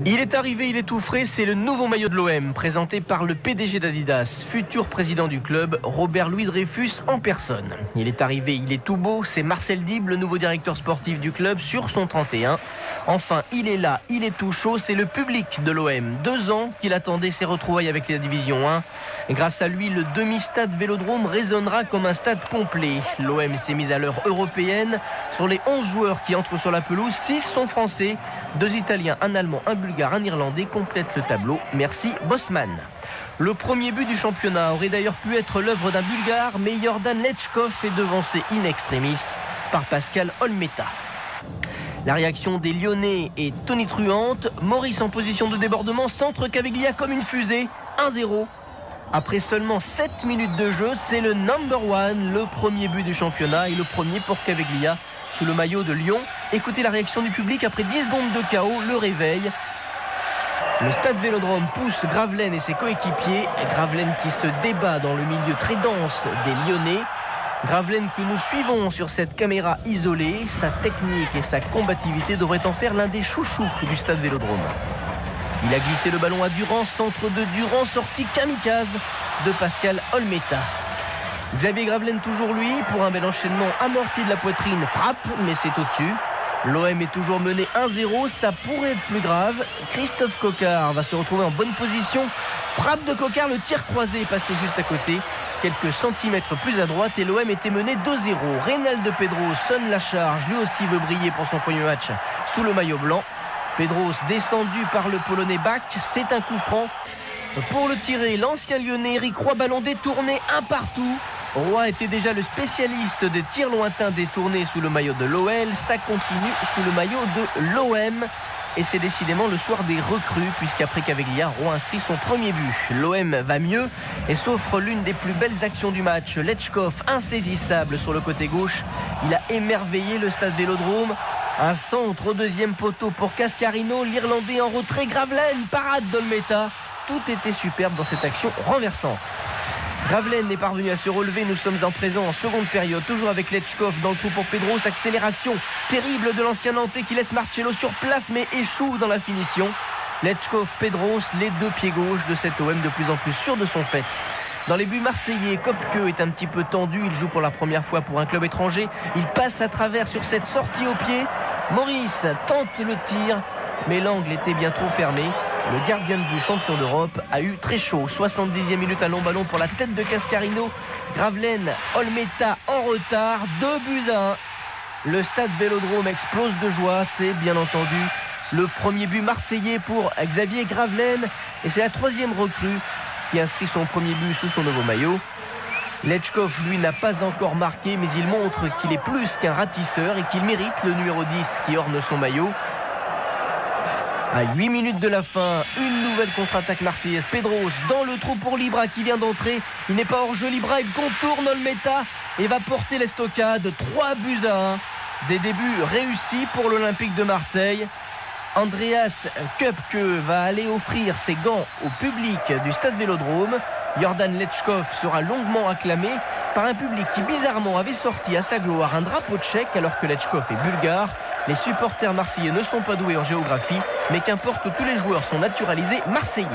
Il est arrivé, il est tout frais, c'est le nouveau maillot de l'OM, présenté par le PDG d'Adidas, futur président du club, Robert-Louis Dreyfus en personne. Il est arrivé, il est tout beau, c'est Marcel Dib, le nouveau directeur sportif du club, sur son 31. Enfin, il est là, il est tout chaud, c'est le public de l'OM. 2 ans qu'il attendait ses retrouvailles avec la Division 1. Grâce à lui, le demi-stade Vélodrome résonnera comme un stade complet. L'OM s'est mise à l'heure européenne. Sur les 11 joueurs qui entrent sur la pelouse, 6 sont français. 2 Italiens, un Allemand, un Bulgare, un Irlandais complètent le tableau. Merci Bosman. Le premier but du championnat aurait d'ailleurs pu être l'œuvre d'un Bulgare, mais Jordan Lechkov est devancé in extremis par Pascal Olmeta. La réaction des Lyonnais est tonitruante. Maurice en position de débordement, centre Caviglia comme une fusée. 1-0. Après seulement 7 minutes de jeu, c'est le number one, le premier but du championnat et le premier pour Caviglia sous le maillot de Lyon. Écoutez la réaction du public après 10 secondes de chaos, le réveil. Le stade Vélodrome pousse Gravelaine et ses coéquipiers. Gravelaine qui se débat dans le milieu très dense des Lyonnais. Gravelaine que nous suivons sur cette caméra isolée. Sa technique et sa combativité devraient en faire l'un des chouchous du stade Vélodrome. Il a glissé le ballon à Durand, centre de Durand, sortie kamikaze de Pascal Olmeta. Xavier Gravelaine toujours lui, pour un bel enchaînement amorti de la poitrine, frappe, mais c'est au-dessus. L'OM est toujours mené 1-0, ça pourrait être plus grave. Christophe Coquard va se retrouver en bonne position. Frappe de Coquard, le tir croisé est passé juste à côté. Quelques centimètres plus à droite et l'OM était mené 2-0. Reynald Pedros sonne la charge, lui aussi veut briller pour son premier match sous le maillot blanc. Pedros descendu par le Polonais Bach, c'est un coup franc. Pour le tirer, l'ancien Lyonnais Eric Roy, ballon détourné un partout. Roy était déjà le spécialiste des tirs lointains détournés sous le maillot de l'OL. Ça continue sous le maillot de l'OM. Et c'est décidément le soir des recrues, puisqu'après Caviglia, Roy inscrit son premier but. L'OM va mieux et s'offre l'une des plus belles actions du match. Lechkov, insaisissable sur le côté gauche. Il a émerveillé le stade Vélodrome. Un centre au deuxième poteau pour Cascarino, l'Irlandais en retrait. Gravelaine, parade d'Olmeta. Tout était superbe dans cette action renversante. Gravelaine est parvenu à se relever. Nous sommes en présent en seconde période, toujours avec Lechkov dans le trou pour Pedros. Accélération terrible de l'ancien Nantais qui laisse Marcello sur place mais échoue dans la finition. Lechkov, Pedros, les deux pieds gauches de cet OM de plus en plus sûr de son fait. Dans les buts marseillais, Kopke est un petit peu tendu. Il joue pour la première fois pour un club étranger. Il passe à travers sur cette sortie au pied. Maurice tente le tir, mais l'angle était bien trop fermé. Le gardien de but champion d'Europe a eu très chaud. 70e minute, un long ballon pour la tête de Cascarino. Gravelaine, Olmeta en retard. 2-1. Le stade Vélodrome explose de joie. C'est bien entendu le premier but marseillais pour Xavier Gravelaine. Et c'est la 3e recrue qui inscrit son premier but sous son nouveau maillot. Lechkov, lui, n'a pas encore marqué, mais il montre qu'il est plus qu'un ratisseur et qu'il mérite le numéro 10 qui orne son maillot. À 8 minutes de la fin, une nouvelle contre-attaque marseillaise. Pedros dans le trou pour Libra qui vient d'entrer. Il n'est pas hors jeu. Libra, il contourne Olmeta et va porter l'estocade. 3-1. Des débuts réussis pour l'Olympique de Marseille. Andreas Köpke va aller offrir ses gants au public du stade Vélodrome. Jordan Lechkov sera longuement acclamé par un public qui bizarrement avait sorti à sa gloire un drapeau tchèque alors que Lechkov est bulgare. Les supporters marseillais ne sont pas doués en géographie, mais qu'importe, tous les joueurs sont naturalisés marseillais.